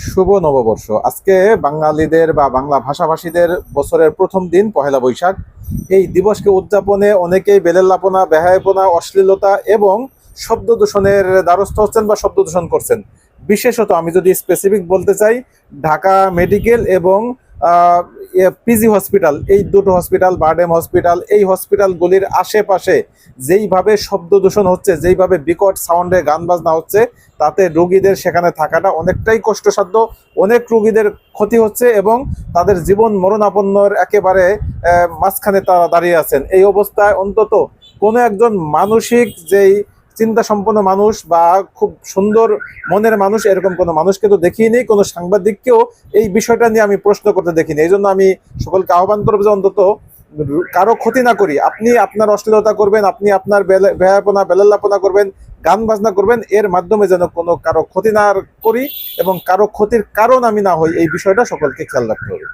শুভ নববর্ষ। আজকে বাঙালিদের বা বাংলা ভাষাভাষীদের বছরের প্রথম দিন পহেলা বৈশাখ। এই দিবসকে উদযাপনে অনেকেই বেলেল্লাপনা, বেহায়াপনা, অশ্লীলতা এবং শব্দ দূষণের দ্বারস্থ হচ্ছেন বা শব্দ দূষণ করছেন। বিশেষত আমি যদি স্পেসিফিক বলতে চাই, ঢাকা মেডিকেল এবং পিজি হসপিটাল, এই দুটো হসপিটাল, বারডেম হসপিটাল, এই হসপিটালগুলির আশেপাশে যেইভাবে শব্দ দূষণ হচ্ছে, যেইভাবে বিকট সাউন্ডে গান বাজনা হচ্ছে, তাতে রোগীদের সেখানে থাকাটা অনেকটাই কষ্টসাধ্য। অনেক রোগীদের ক্ষতি হচ্ছে এবং তাদের জীবন মরণাপন্নর একেবারে মাঝখানে তারা দাঁড়িয়ে আছেন। এই অবস্থায় অন্তত কোনো একজন মানসিক যেই চিন্তা সম্পন্ন মানুষ বা খুব সুন্দর মনের মানুষ, এরকম কোনো মানুষকে তো দেখিনি, কোনো সাংবাদিককেও এই বিষয়টা নিয়ে আমি প্রশ্ন করতে দেখিনি। এই জন্য আমি সকলকে আহ্বান করবো যে অন্তত কারো ক্ষতি না করি। আপনি আপনার অশ্লীলতা করবেন, আপনি আপনার বেহায়াপনা, বেলাল্লাপনা করবেন, গান বাজনা করবেন, এর মাধ্যমে যেন কোনো কারো ক্ষতি না করি এবং কারো ক্ষতির কারণ আমি না হই, এই বিষয়টা সকলকে খেয়াল রাখতে হবে।